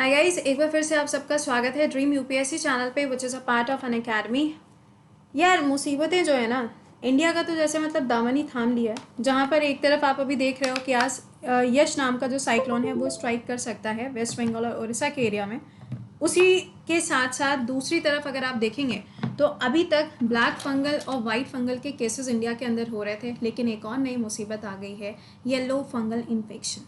Hi guys, एक बार फिर से आप सबका स्वागत है ड्रीम यूपीएससी चैनल पे which is a part of an academy. यार मुसीबतें जो है ना, इंडिया का तो जैसे मतलब दामन ही थाम लिया है। जहाँ पर एक तरफ आप अभी देख रहे हो कि आज यश नाम का जो साइक्लोन है वो स्ट्राइक कर सकता है वेस्ट बंगाल और उड़ीसा के एरिया में। उसी के साथ साथ दूसरी तरफ अगर आप देखेंगे तो अभी तक ब्लैक फंगल और वाइट फंगल के केसेस इंडिया के अंदर हो रहे थे, लेकिन एक और नई मुसीबत आ गई है, येलो फंगल इन्फेक्शन।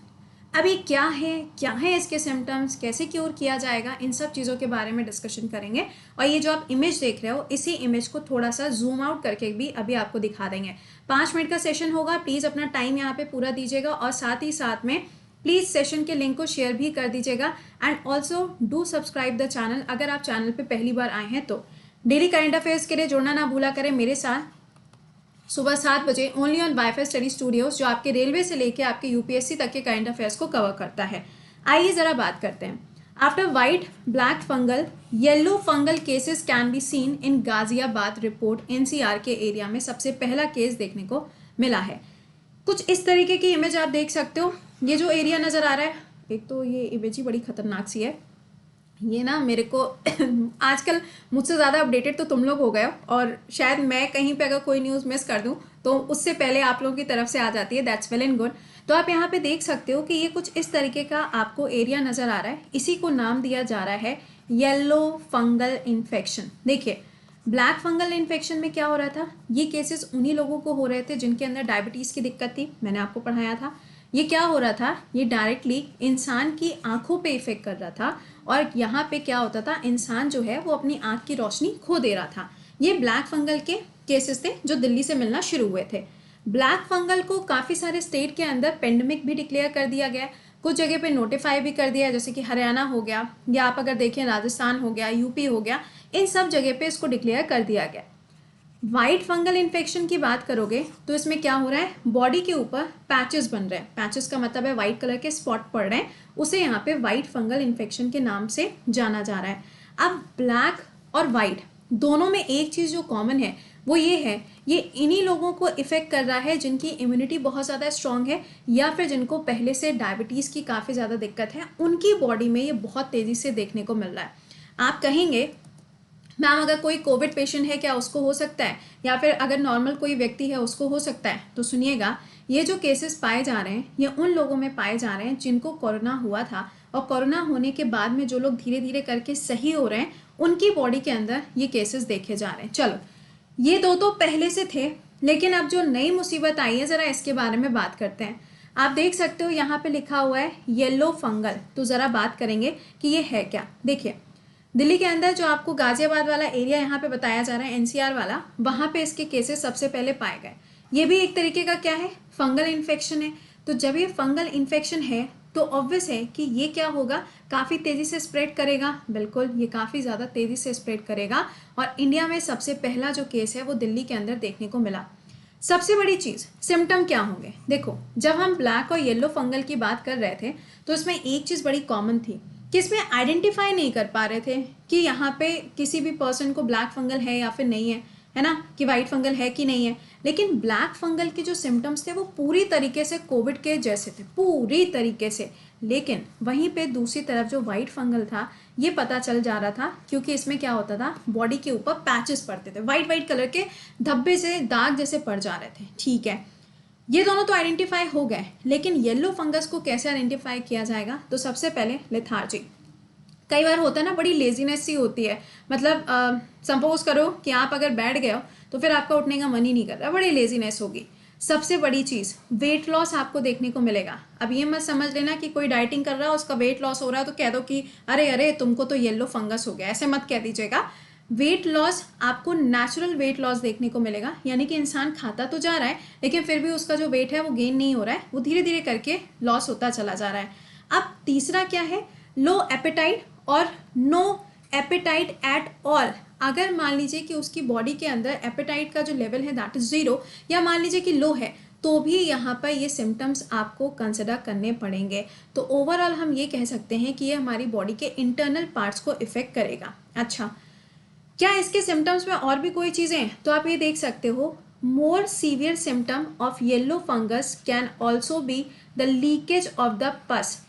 अभी क्या है इसके सिम्टम्स, कैसे क्योर किया जाएगा, इन सब चीज़ों के बारे में डिस्कशन करेंगे। और ये जो आप इमेज देख रहे हो, इसी इमेज को थोड़ा सा जूम आउट करके भी अभी आपको दिखा देंगे। 5 मिनट का सेशन होगा, प्लीज़ अपना टाइम यहाँ पे पूरा दीजिएगा और साथ ही साथ में प्लीज़ सेशन के लिंक को शेयर भी कर दीजिएगा। And also do subscribe the channel अगर आप चैनल पर पहली बार आए हैं तो। डेली करंट अफेयर्स के लिए जुड़ना ना भूला करें मेरे साथ सुबह 7 बजे only on wifi study studios, जो आपके रेलवे से लेके आपके यूपीएससी तक के करंट अफेयर्स को कवर करता है। आइए जरा बात करते हैं। After white black fungal yellow fungal cases can be seen in Ghaziabad report NCR के एरिया में सबसे पहला केस देखने को मिला है। कुछ इस तरीके की इमेज आप देख सकते हो। ये जो एरिया नजर आ रहा है, एक तो ये इमेज ही बड़ी खतरनाक सी है। ये ना मेरे को आजकल मुझसे ज़्यादा अपडेटेड तो तुम लोग हो गए हो, और शायद मैं कहीं पे अगर कोई न्यूज़ मिस कर दूं तो उससे पहले आप लोगों की तरफ से आ जाती है। That's well and good. तो आप यहाँ पे देख सकते हो कि ये कुछ इस तरीके का आपको एरिया नज़र आ रहा है। इसी को नाम दिया जा रहा है येलो फंगल इन्फेक्शन। देखिए, ब्लैक फंगल इन्फेक्शन में क्या हो रहा था, ये केसेस उन्हीं लोगों को हो रहे थे जिनके अंदर डायबिटीज़ की दिक्कत थी। मैंने आपको पढ़ाया था। ये क्या हो रहा था, ये डायरेक्टली इंसान की आंखों पे इफेक्ट कर रहा था। और यहाँ पे क्या होता था, इंसान जो है वो अपनी आंख की रोशनी खो दे रहा था। ये ब्लैक फंगल के केसेस थे जो दिल्ली से मिलना शुरू हुए थे। ब्लैक फंगल को काफ़ी सारे स्टेट के अंदर पेंडेमिक भी डिक्लेयर कर दिया गया, कुछ जगह पे नोटिफाई भी कर दिया, जैसे कि हरियाणा हो गया, या आप अगर देखें राजस्थान हो गया, यूपी हो गया, इन सब जगह पे इसको डिक्लेयर कर दिया गया। वाइट फंगल इन्फेक्शन की बात करोगे तो इसमें क्या हो रहा है, बॉडी के ऊपर पैचेस बन रहे हैं। पैचेस का मतलब है वाइट कलर के स्पॉट पड़ रहे हैं, उसे यहाँ पे वाइट फंगल इन्फेक्शन के नाम से जाना जा रहा है। अब ब्लैक और वाइट दोनों में एक चीज़ जो कॉमन है वो ये है, ये इन्हीं लोगों को इफेक्ट कर रहा है जिनकी इम्यूनिटी बहुत ज़्यादा स्ट्रांग है, या फिर जिनको पहले से डायबिटीज़ की काफ़ी ज़्यादा दिक्कत है, उनकी बॉडी में ये बहुत तेज़ी से देखने को मिल रहा है। आप कहेंगे मैम अगर कोई कोविड पेशेंट है क्या उसको हो सकता है, या फिर अगर नॉर्मल कोई व्यक्ति है उसको हो सकता है? तो सुनिएगा, ये जो केसेस पाए जा रहे हैं ये उन लोगों में पाए जा रहे हैं जिनको कोरोना हुआ था, और कोरोना होने के बाद में जो लोग धीरे धीरे करके सही हो रहे हैं उनकी बॉडी के अंदर ये केसेस देखे जा रहे हैं। चलो, ये दो तो पहले से थे, लेकिन अब जो नई मुसीबत आई है ज़रा इसके बारे में बात करते हैं। आप देख सकते हो यहाँ पे लिखा हुआ है येलो फंगल, तो ज़रा बात करेंगे कि ये है क्या। देखिए, दिल्ली के अंदर जो आपको गाजियाबाद वाला एरिया यहाँ पे बताया जा रहा है, एनसीआर वाला, वहाँ पे इसके केसेस सबसे पहले पाए गए। ये भी एक तरीके का क्या है, फंगल इन्फेक्शन है। तो जब ये फंगल इन्फेक्शन है तो ऑब्वियस है कि ये क्या होगा, काफ़ी तेज़ी से स्प्रेड करेगा। बिल्कुल, ये काफ़ी ज़्यादा तेज़ी से स्प्रेड करेगा, और इंडिया में सबसे पहला जो केस है वो दिल्ली के अंदर देखने को मिला। सबसे बड़ी चीज़, सिम्टम क्या होंगे। देखो, जब हम ब्लैक और येलो फंगल की बात कर रहे थे तो इसमें एक चीज़ बड़ी कॉमन थी कि इसमें आइडेंटिफाई नहीं कर पा रहे थे कि यहाँ पे किसी भी पर्सन को ब्लैक फंगल है या फिर नहीं है ना, कि वाइट फंगल है कि नहीं है। लेकिन ब्लैक फंगल के जो सिम्टम्स थे वो पूरी तरीके से कोविड के जैसे थे, पूरी तरीके से। लेकिन वहीं पे दूसरी तरफ जो वाइट फंगल था, ये पता चल जा रहा था क्योंकि इसमें क्या होता था, बॉडी के ऊपर पैचेस पड़ते थे, वाइट वाइट कलर के धब्बे से दाग जैसे पड़ जा रहे थे। ठीक है, ये दोनों तो आइडेंटिफाई हो गए, लेकिन येलो फंगस को कैसे आइडेंटिफाई किया जाएगा। तो सबसे पहले लेथार्जी, कई बार होता है ना, बड़ी लेजीनेस सी होती है। मतलब सपोज करो कि आप अगर बैठ गए हो तो फिर आपका उठने का मन ही नहीं कर रहा, बड़ी लेजीनेस होगी। सबसे बड़ी चीज़, वेट लॉस आपको देखने को मिलेगा। अब ये मत समझ लेना कि कोई डाइटिंग कर रहा है उसका वेट लॉस हो रहा है तो कह दो कि अरे अरे तुमको तो येलो फंगस हो गया, ऐसे मत कह दीजिएगा। वेट लॉस आपको नेचुरल वेट लॉस देखने को मिलेगा, यानी कि इंसान खाता तो जा रहा है लेकिन फिर भी उसका जो वेट है वो गेन नहीं हो रहा है, वो धीरे धीरे करके लॉस होता चला जा रहा है। अब तीसरा क्या है, लो एपेटाइट और नो एपेटाइट एट ऑल। अगर मान लीजिए कि उसकी बॉडी के अंदर एपेटाइट का जो लेवल है दैट इज 0, या मान लीजिए कि लो है, तो भी यहाँ पर ये सिम्टम्स आपको कंसिडर करने पड़ेंगे। तो ओवरऑल हम ये कह सकते हैं कि ये हमारी बॉडी के इंटरनल पार्ट्स को इफेक्ट करेगा। अच्छा, क्या इसके सिम्टम्स में और भी कोई चीज़ें हैं? तो आप ये देख सकते हो, मोर severe symptom of yellow fungus can also be the leakage of the पस।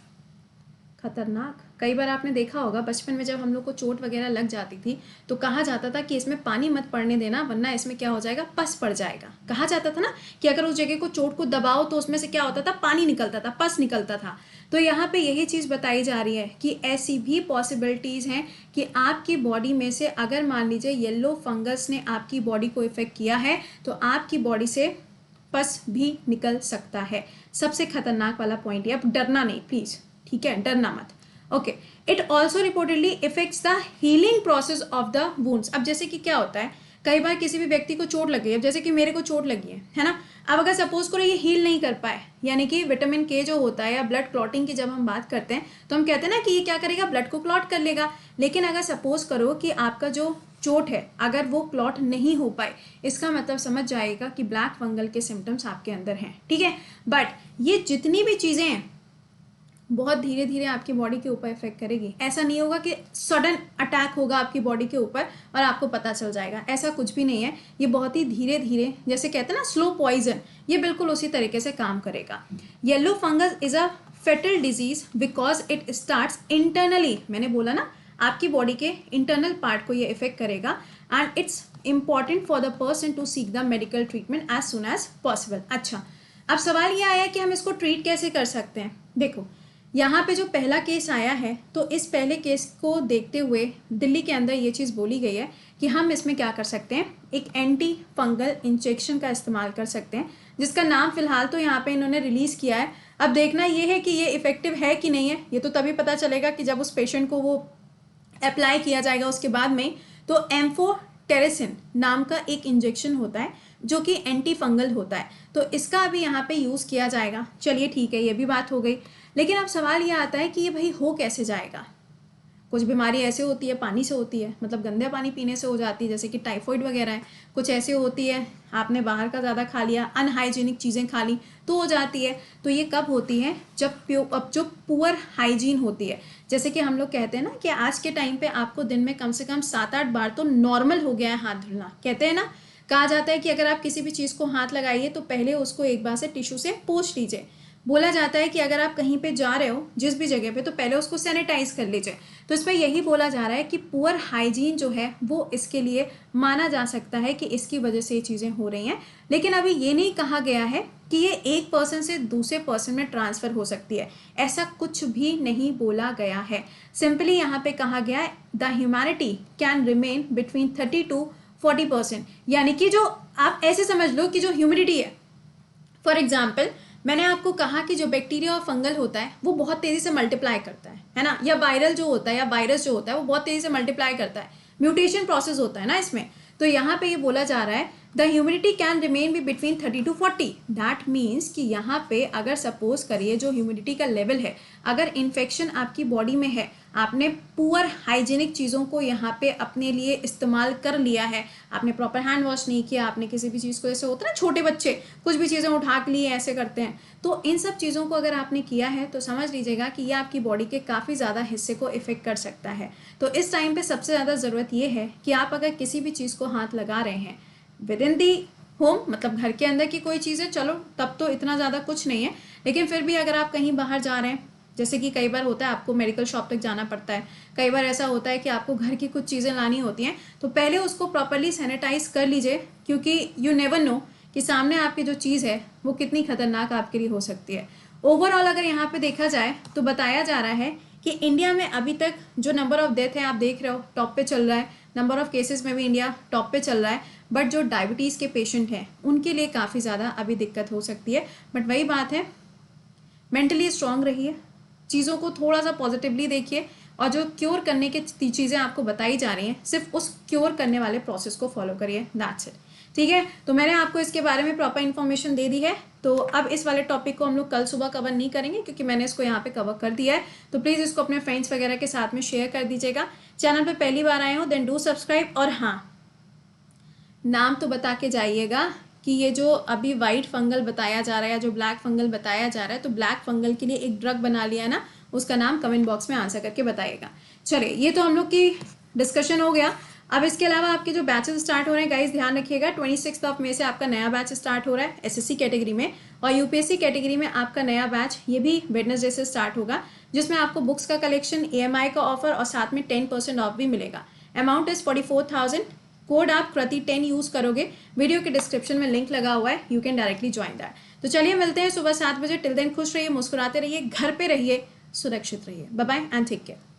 खतरनाक। कई बार आपने देखा होगा बचपन में जब हम लोग को चोट वगैरह लग जाती थी तो कहा जाता था कि इसमें पानी मत पड़ने देना वरना इसमें क्या हो जाएगा, पस पड़ जाएगा। कहा जाता था ना कि अगर उस जगह को चोट को दबाओ तो उसमें से क्या होता था, पानी निकलता था, पस निकलता था। तो यहाँ पे यही चीज़ बताई जा रही है कि ऐसी भी पॉसिबिलिटीज़ हैं कि आपकी बॉडी में से अगर मान लीजिए येलो फंगस ने आपकी बॉडी को इफेक्ट किया है तो आपकी बॉडी से पस भी निकल सकता है। सबसे खतरनाक वाला पॉइंट है। अब डरना नहीं प्लीज, ठीक है, डरना मत। Okay, it also reportedly effects the healing process of the wounds. अब जैसे कि क्या होता है, कई बार किसी भी व्यक्ति को चोट लगी है, जैसे कि मेरे को चोट लगी है ना। अब अगर सपोज करो ये हील नहीं कर पाए, यानी कि विटामिन के जो होता है या ब्लड क्लॉटिंग की जब हम बात करते हैं तो हम कहते हैं ना कि ये क्या करेगा, ब्लड को क्लॉट कर लेगा। लेकिन अगर सपोज करो कि आपका जो चोट है अगर वो क्लॉट नहीं हो पाए, इसका मतलब समझ जाएगा कि ब्लैक फंगल के सिम्टम्स आपके अंदर हैं, ठीक है। बट ये जितनी भी चीज़ें हैं बहुत धीरे धीरे आपकी बॉडी के ऊपर इफेक्ट करेगी। ऐसा नहीं होगा कि सडन अटैक होगा आपकी बॉडी के ऊपर और आपको पता चल जाएगा, ऐसा कुछ भी नहीं है। ये बहुत ही धीरे धीरे, जैसे कहते हैं ना स्लो पॉइजन, ये बिल्कुल उसी तरीके से काम करेगा। Yellow fungus is a fatal disease because it starts internally. मैंने बोला ना आपकी बॉडी के इंटरनल पार्ट को ये इफेक्ट करेगा and it's important for the person to seek the medical treatment as soon as possible. अच्छा, अब सवाल ये आया कि हम इसको ट्रीट कैसे कर सकते हैं। देखो यहाँ पे जो पहला केस आया है तो इस पहले केस को देखते हुए दिल्ली के अंदर ये चीज़ बोली गई है कि हम इसमें क्या कर सकते हैं, एक एंटी फंगल इंजेक्शन का इस्तेमाल कर सकते हैं, जिसका नाम फिलहाल तो यहाँ पे इन्होंने रिलीज़ किया है। अब देखना ये है कि ये इफेक्टिव है कि नहीं है, ये तो तभी पता चलेगा कि जब उस पेशेंट को वो अप्लाई किया जाएगा उसके बाद में। तो एम्फोटेरिसिन नाम का एक इंजेक्शन होता है जो कि एंटी फंगल होता है, तो इसका अभी यहाँ पे यूज़ किया जाएगा। चलिए ठीक है, ये भी बात हो गई। लेकिन अब सवाल ये आता है कि ये भाई हो कैसे जाएगा। कुछ बीमारी ऐसे होती है पानी से होती है, मतलब गंदे पानी पीने से हो जाती है, जैसे कि टाइफॉइड वगैरह है। कुछ ऐसे होती है आपने बाहर का ज़्यादा खा लिया, अनहाइजीनिक चीज़ें खा ली तो हो जाती है। तो ये कब होती है, जब जो पुअर हाइजीन होती है। जैसे कि हम लोग कहते हैं ना कि आज के टाइम पे आपको दिन में कम से कम 7-8 बार तो नॉर्मल हो गया है हाथ धुलना। कहते हैं ना, कहा जाता है कि अगर आप किसी भी चीज़ को हाथ लगाइए तो पहले उसको एक बार से टिश्यू से पोंछ लीजिए। बोला जाता है कि अगर आप कहीं पे जा रहे हो जिस भी जगह पे तो पहले उसको सैनिटाइज कर लीजिए। तो इसमें यही बोला जा रहा है कि पुअर हाइजीन जो है वो इसके लिए माना जा सकता है कि इसकी वजह से ये चीज़ें हो रही हैं। लेकिन अभी ये नहीं कहा गया है कि ये एक पर्सन से दूसरे पर्सन में ट्रांसफ़र हो सकती है, ऐसा कुछ भी नहीं बोला गया है। सिंपली यहाँ पे कहा गया है the humanity can remain between 30 to 40%। यानी कि जो आप ऐसे समझ लो कि जो ह्यूमिडिटी है, फॉर एग्जाम्पल मैंने आपको कहा कि जो बैक्टीरिया और फंगल होता है वो बहुत तेज़ी से मल्टीप्लाई करता है ना, या वायरल जो होता है या वायरस जो होता है वो बहुत तेज़ी से मल्टीप्लाई करता है, म्यूटेशन प्रोसेस होता है ना इसमें। तो यहाँ पे ये बोला जा रहा है the humidity can remain be between 30 to 40। That means कि यहाँ पे अगर सपोज करिए जो ह्यूमिडिटी का लेवल है, अगर इन्फेक्शन आपकी बॉडी में है, आपने पुअर हाइजीनिक चीज़ों को यहाँ पे अपने लिए इस्तेमाल कर लिया है, आपने प्रॉपर हैंड वॉश नहीं किया, आपने किसी भी चीज़ को, ऐसे होता है ना छोटे बच्चे कुछ भी चीज़ें उठा के लिए ऐसे करते हैं, तो इन सब चीज़ों को अगर आपने किया है तो समझ लीजिएगा कि ये आपकी बॉडी के काफ़ी ज़्यादा हिस्से को इफेक्ट कर सकता है। तो इस टाइम पे सबसे ज़्यादा ज़रूरत ये है कि आप अगर किसी भी चीज़ को हाथ लगा रहे हैं विद इन दी होम, मतलब घर के अंदर की कोई चीज़ है, चलो तब तो इतना ज़्यादा कुछ नहीं है। लेकिन फिर भी अगर आप कहीं बाहर जा रहे हैं, जैसे कि कई बार होता है आपको मेडिकल शॉप तक जाना पड़ता है, कई बार ऐसा होता है कि आपको घर की कुछ चीज़ें लानी होती हैं, तो पहले उसको प्रॉपरली सैनिटाइज कर लीजिए, क्योंकि यू नेवर नो कि सामने आपकी जो चीज़ है वो कितनी खतरनाक आपके लिए हो सकती है। ओवरऑल अगर यहाँ पे देखा जाए तो बताया जा रहा है कि इंडिया में अभी तक जो नंबर ऑफ डेथ है आप देख रहे हो टॉप पे चल रहा है, नंबर ऑफ केसेस में भी इंडिया टॉप पे चल रहा है। बट जो डायबिटीज़ के पेशेंट हैं उनके लिए काफ़ी ज़्यादा अभी दिक्कत हो सकती है। बट वही बात है, मेंटली स्ट्रांग रहिए, चीज़ों को थोड़ा सा पॉजिटिवली देखिए, और जो क्योर करने की चीज़ें आपको बताई जा रही हैं सिर्फ उस क्योर करने वाले प्रोसेस को फॉलो करिए, दैट्स इट। ठीक है, तो मैंने आपको इसके बारे में प्रॉपर इन्फॉर्मेशन दे दी है। तो अब इस वाले टॉपिक को हम लोग कल सुबह कवर नहीं करेंगे क्योंकि मैंने इसको यहाँ पे कवर कर दिया है। तो प्लीज़ इसको अपने फ्रेंड्स वगैरह के साथ में शेयर कर दीजिएगा। चैनल पे पहली बार आए हो देन डू सब्सक्राइब, और हाँ नाम तो बता के जाइएगा कि ये जो अभी वाइट फंगल बताया जा रहा है या जो ब्लैक फंगल बताया जा रहा है, तो ब्लैक फंगल के लिए एक ड्रग बना लिया है ना, उसका नाम कमेंट बॉक्स में आंसर करके बताइएगा। चलिए, ये तो हम लोग की डिस्कशन हो गया। अब इसके अलावा आपके जो बैचेस स्टार्ट हो रहे हैं गाइस, ध्यान रखिएगा 26 मई से आपका नया बैच स्टार्ट हो रहा है एसएससी कैटेगरी में, और यूपीएससी कैटेगरी में आपका नया बैच ये भी वेडनेसडे से स्टार्ट होगा, जिसमें आपको बुक्स का कलेक्शन, ईएमआई का ऑफर और साथ में 10% ऑफ भी मिलेगा। Amount is 44,000। कोड आप कृति 10 यूज करोगे, वीडियो के डिस्क्रिप्शन में लिंक लगा हुआ है, you can directly join that. तो चलिए मिलते हैं सुबह 7 बजे। टिल देन खुश रहिए, मुस्कुराते रहिए, घर पे रहिए, सुरक्षित रहिए। Bye bye and take care.